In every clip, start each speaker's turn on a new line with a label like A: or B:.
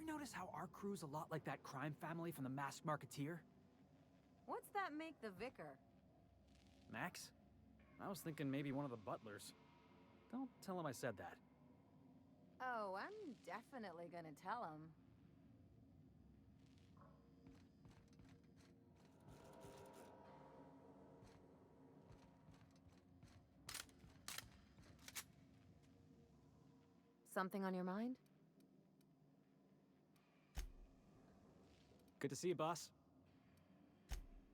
A: notice how our crew's a lot like that crime family from The Masked Marketeer?
B: What's that make the vicar?
A: Max? I was thinking maybe one of the butlers. Don't tell him I said that.
B: Oh, I'm definitely gonna tell him. Something on your mind?
A: Good to see you, boss.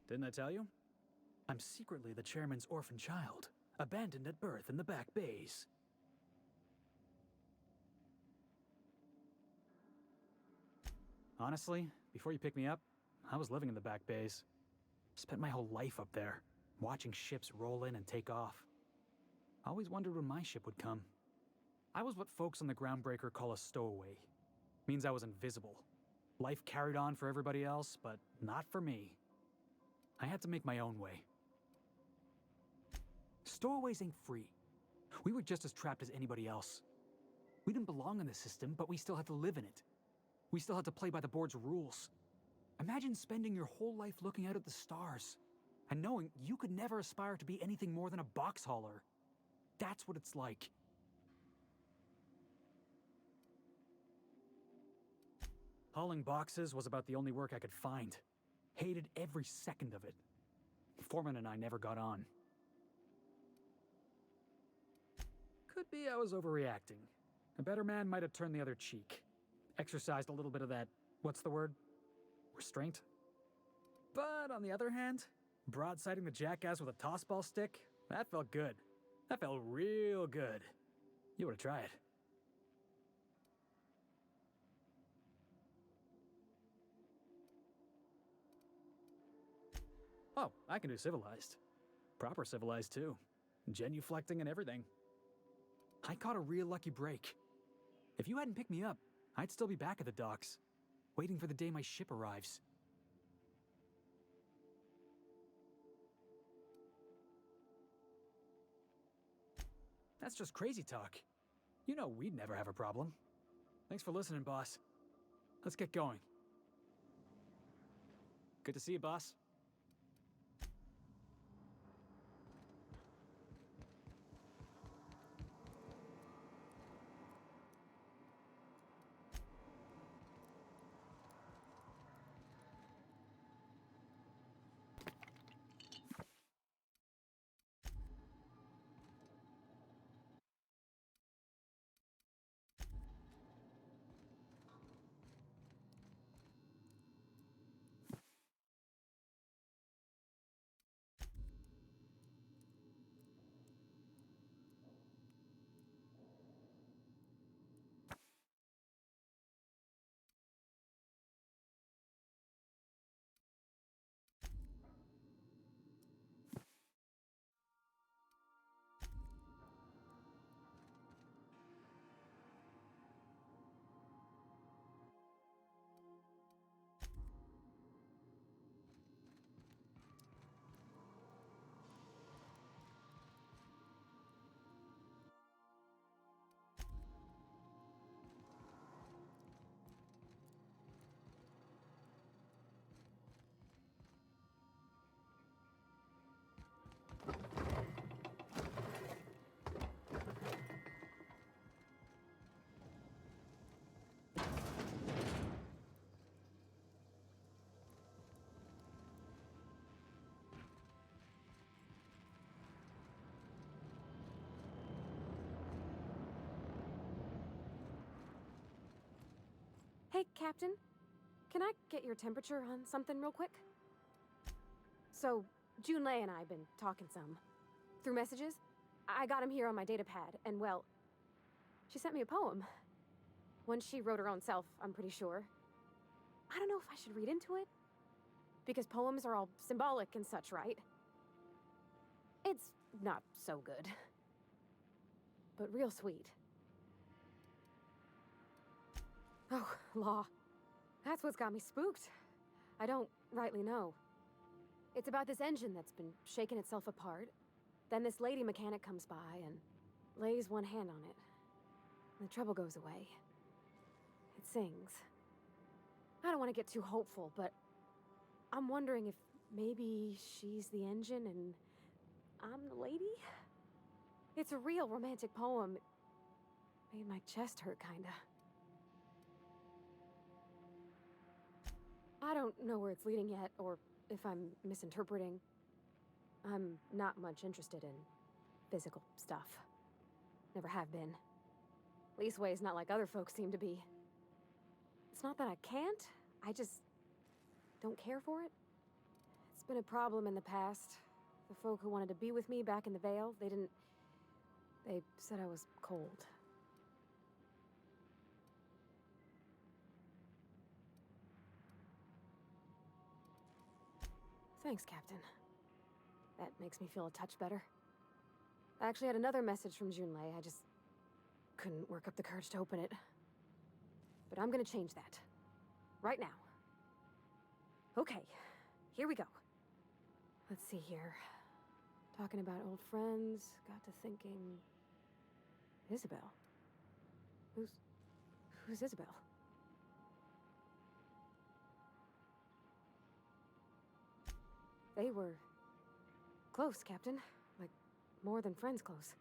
A: Didn't I tell you? I'm secretly the chairman's orphan child, abandoned at birth in the back bays. Honestly, before you picked me up, I was living in the back bays. Spent my whole life up there, watching ships roll in and take off. Always wondered when my ship would come. I was what folks on the Groundbreaker call a stowaway. Means I was invisible. Life carried on for everybody else, but not for me. I had to make my own way. Stowaways ain't free. We were just as trapped as anybody else. We didn't belong in the system, but we still had to live in it. We still had to play by the board's rules. Imagine spending your whole life looking out at the stars, and knowing you could never aspire to be anything more than a box hauler. That's what it's like. Hauling boxes was about the only work I could find. Hated every second of it. Foreman and I never got on. Could be I was overreacting. A better man might have turned the other cheek. Exercised a little bit of that, what's the word? Restraint? But on the other hand, broadsiding the jackass with a tossball stick, that felt good. That felt real good. You ought to try it. Oh, I can do civilized. Proper civilized, too. Genuflecting and everything. I caught a real lucky break. If you hadn't picked me up, I'd still be back at the docks, waiting for the day my ship arrives. That's just crazy talk. You know we'd never have a problem. Thanks for listening, boss. Let's get going. Good to see you, boss.
C: Hey, Captain. Can I get your temperature on something real quick? So, Junlei and I have been talking some. Through messages. I got him here on my datapad, and well, she sent me a poem. One she wrote her own self, I'm pretty sure. I don't know if I should read into it. Because poems are all symbolic and such, right? It's not so good. But real sweet. Oh, law. That's what's got me spooked. I don't rightly know. It's about this engine that's been shaking itself apart. Then this lady mechanic comes by and lays one hand on it. And the trouble goes away. It sings. I don't want to get too hopeful, but I'm wondering if maybe she's the engine and I'm the lady? It's a real romantic poem. Made my chest hurt, kinda. I don't know where it's leading yet, or if I'm misinterpreting. I'm not much interested in physical stuff. Never have been. Leastways, not like other folks seem to be. It's not that I can't, I just don't care for it. It's been a problem in the past. The folk who wanted to be with me back in the Vale, they said I was cold. Thanks, Captain. That makes me feel a touch better. I actually had another message from Junlei. I just couldn't work up the courage to open it. But I'm gonna change that. Right now. Okay, here we go. Let's see here. Talking about old friends, got to thinking... Isabel? Who's Isabel? They were close, Captain. Like, more than friends close.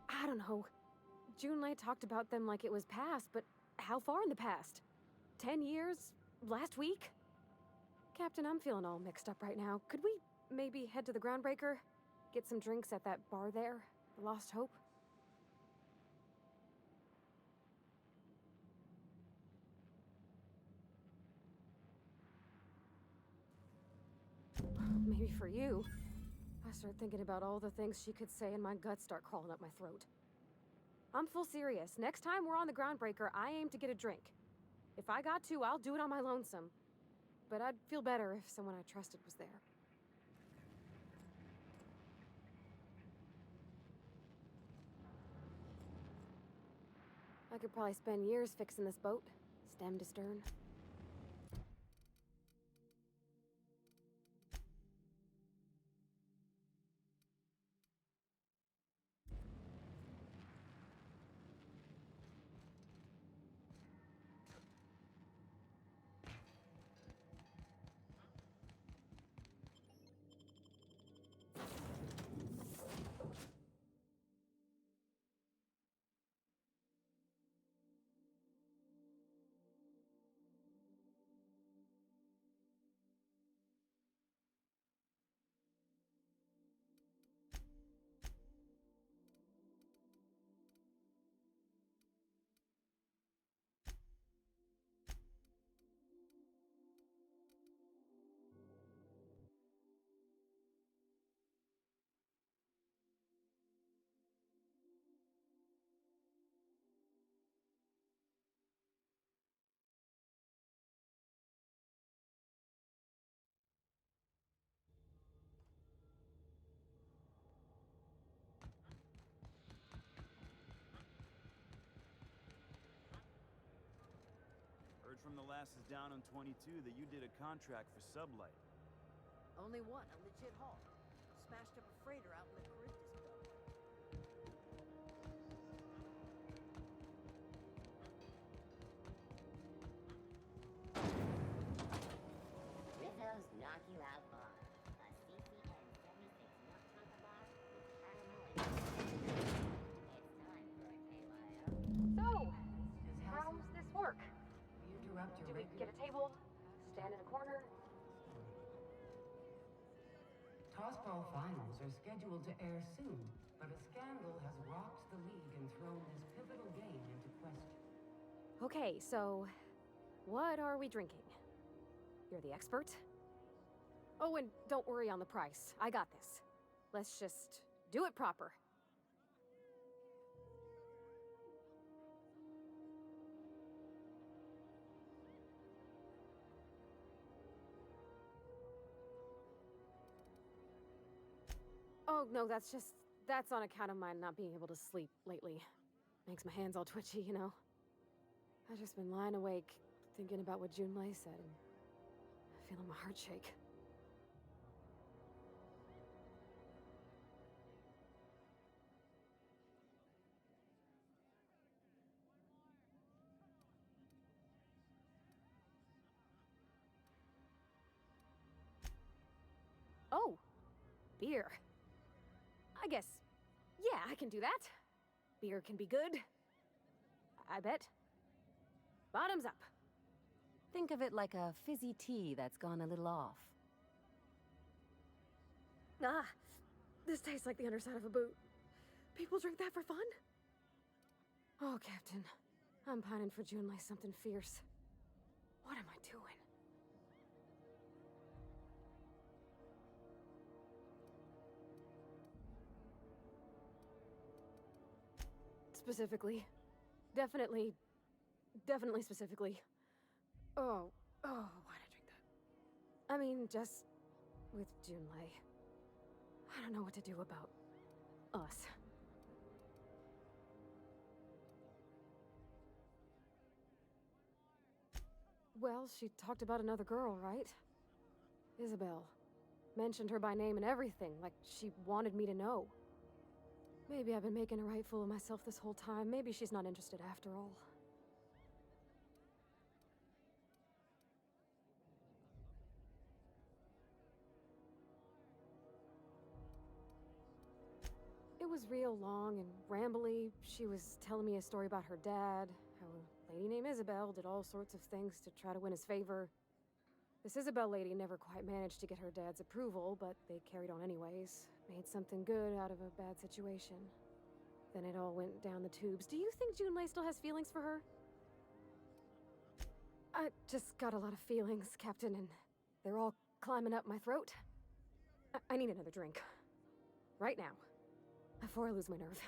C: I don't know. Junlei talked about them like it was past, but how far in the past? 10 years? Last week? Captain, I'm feeling all mixed up right now. Could we maybe head to the Groundbreaker? Get some drinks at that bar there? The Lost Hope? Maybe for you. I start thinking about all the things she could say and my guts start crawling up my throat. I'm full serious. Next time we're on the Groundbreaker, I aim to get a drink. If I got to, I'll do it on my lonesome. But I'd feel better if someone I trusted was there. I could probably spend years fixing this boat, stem to stern.
D: Heard from the lasses down on 22 that you did a contract for Sublight.
B: Only one, a legit haul. Smashed up a freighter out in the Charybdis Belt.
E: Rizzo's Knock You Out Bar. A CCN 76 milk chocolate bar with caramel and It's time for a KYO.
C: So, how's this work?
F: You interrupt
C: Do
F: your
C: we get a table? Stand in a corner?
F: Tossball finals are scheduled to air soon, but a scandal has rocked the league and thrown this pivotal game into question.
C: Okay, so what are we drinking? You're the expert? Oh, and don't worry on the price. I got this. Let's just do it proper. Oh, no, that's on account of my not being able to sleep lately. Makes my hands all twitchy, you know? I've just been lying awake, thinking about what Junlei said, and feeling my heart shake. Oh, beer. I guess, yeah, I can do that. Beer can be good. I bet. Bottoms up.
G: Think of it like a fizzy tea that's gone a little off.
C: Ah, this tastes like the underside of a boot. People drink that for fun? Oh, Captain. I'm pining for Junlei something fierce. What am I doing? Specifically. Definitely specifically. Oh, why'd I drink that? I mean, just with Junlei. I don't know what to do about us. Well, she talked about another girl, right? Isabel. Mentioned her by name and everything, like she wanted me to know. Maybe I've been making a right fool of myself this whole time. Maybe she's not interested after all. It was real long and rambly. She was telling me a story about her dad, how a lady named Isabel did all sorts of things to try to win his favor. This Isabel lady never quite managed to get her dad's approval, but they carried on anyways. Made something good out of a bad situation. Then it all went down the tubes. Do you think Junlei still has feelings for her? I just got a lot of feelings, Captain, and they're all climbing up my throat. I need another drink. Right now. Before I lose my nerve.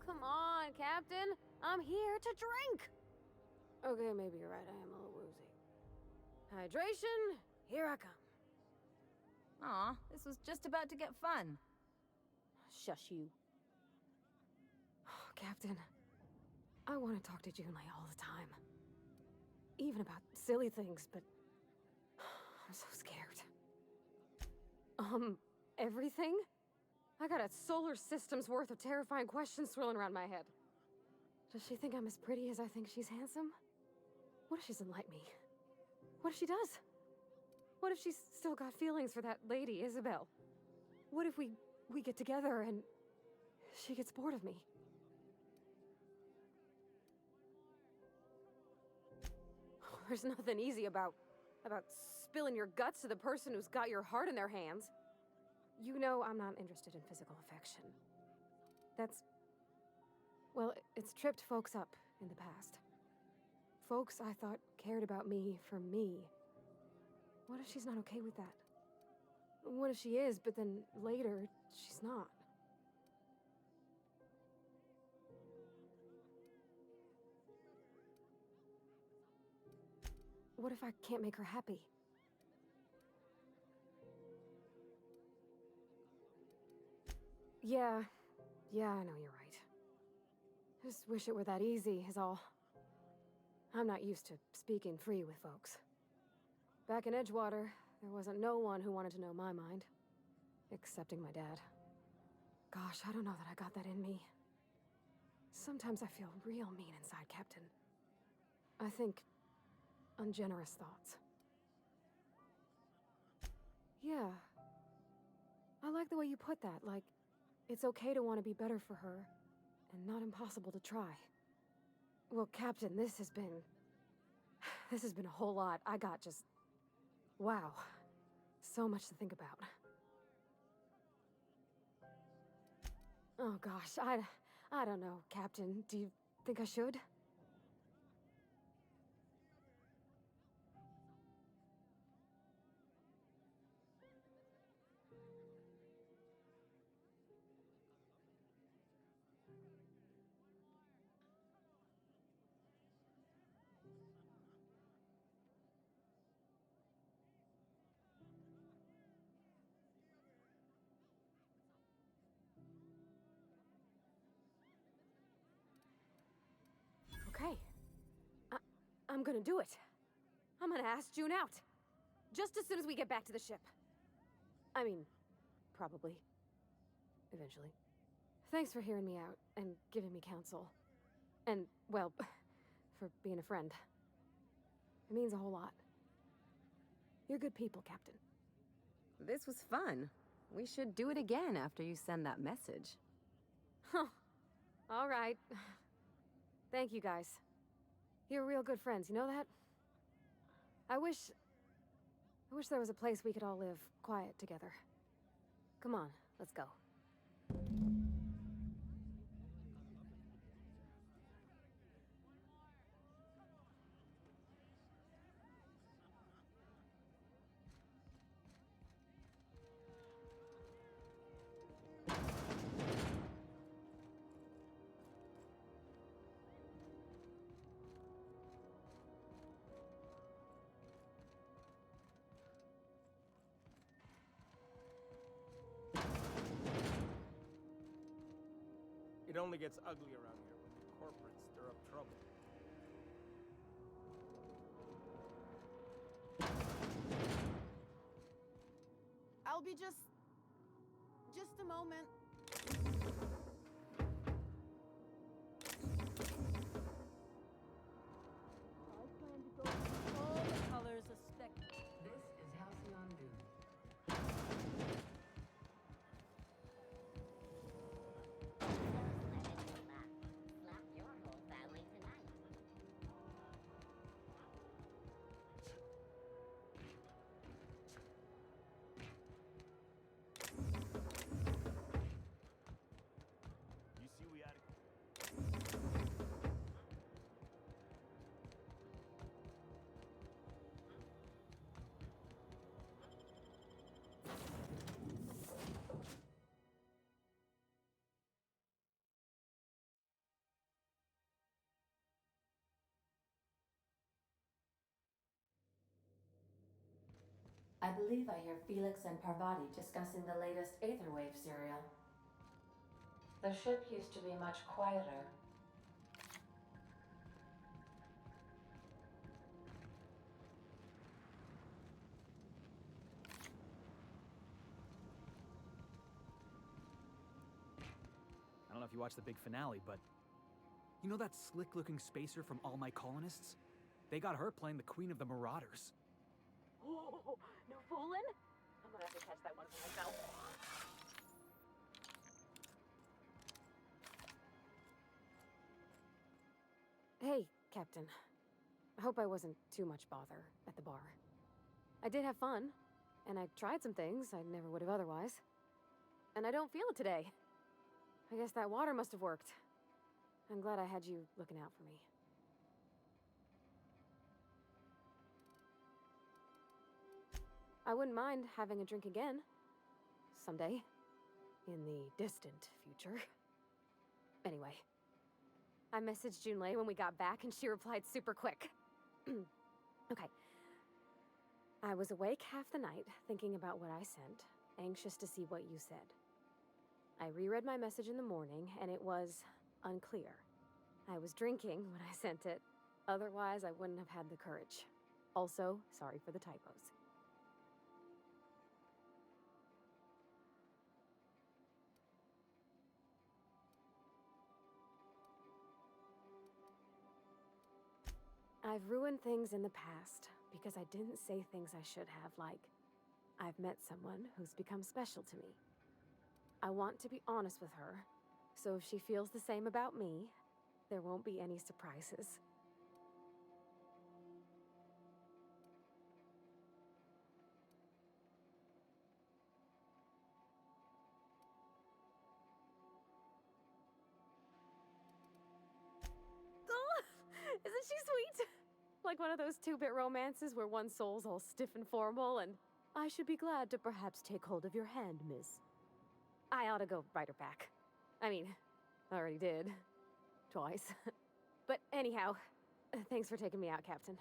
C: Come on, Captain. I'm here to drink. Okay, maybe you're right. I am a little woozy. Hydration, here I come.
G: Aw, this was just about to get fun.
C: Shush you. Captain, I want to talk to Junlei all the time. Even about silly things, but I'm so scared. Everything? I got a solar system's worth of terrifying questions swirling around my head. Does she think I'm as pretty as I think she's handsome? What if she doesn't like me? What if she does? What if she's still got feelings for that lady, Isabel? What if we get together and she gets bored of me? There's nothing easy about spilling your guts to the person who's got your heart in their hands. You know I'm not interested in physical affection. Well, it's tripped folks up in the past. Folks I thought cared about me for me. What if she's not okay with that? What if she is, but then later, she's not? What if I can't make her happy? Yeah, I know you're right. Just wish it were that easy, is all. I'm not used to speaking free with folks. Back in Edgewater, there wasn't no one who wanted to know my mind. Excepting my dad. Gosh, I don't know that I got that in me. Sometimes I feel real mean inside, Captain. I think ungenerous thoughts. Yeah. I like the way you put that, like, it's okay to want to be better for her, and not impossible to try. Well, Captain, this has been a whole lot. I got just... wow. So much to think about. Oh gosh, I don't know, Captain. Do you think I should? gonna do it. I'm gonna ask June out. Just as soon as we get back to the ship. I mean, probably. Eventually. Thanks for hearing me out and giving me counsel. And, well, for being a friend. It means a whole lot. You're good people, Captain.
G: This was fun. We should do it again after you send that message.
C: Huh. All right. Thank you, guys. You're real good friends, you know that? I wish there was a place we could all live quiet together. Come on, let's go.
H: It only gets ugly around here when the corporates stir up trouble.
B: I'll be just a moment. I plan to go through all the colors of spectrum.
F: This is Halcyon News.
E: Slap your whole family tonight.
D: You see, we had a...
I: I believe I hear Felix and Parvati discussing the latest Aetherwave serial. The ship used to be much quieter.
A: I don't know if you watched the big finale, but you know that slick-looking spacer from All My Colonists? They got her playing the Queen of the Marauders.
C: Oh, no fooling? I'm gonna have to catch that one for myself. Hey, Captain. I hope I wasn't too much bother at the bar. I did have fun, and I tried some things I never would have otherwise. And I don't feel it today. I guess that water must have worked. I'm glad I had you looking out for me. I wouldn't mind having a drink again. Someday. In the distant future. Anyway. I messaged Junlei when we got back and she replied super quick. Okay. I was awake half the night, thinking about what I sent, anxious to see what you said. I reread my message in the morning, and it was unclear. I was drinking when I sent it. Otherwise, I wouldn't have had the courage. Also, sorry for the typos. I've ruined things in the past because I didn't say things I should have, like, I've met someone who's become special to me. I want to be honest with her, so if she feels the same about me, there won't be any surprises. Oh, isn't she sweet? Like one of those two-bit romances where one soul's all stiff and formal and, I should be glad to perhaps take hold of your hand, miss. I ought to go write her back. I mean, I already did. Twice. But anyhow, thanks for taking me out, Captain.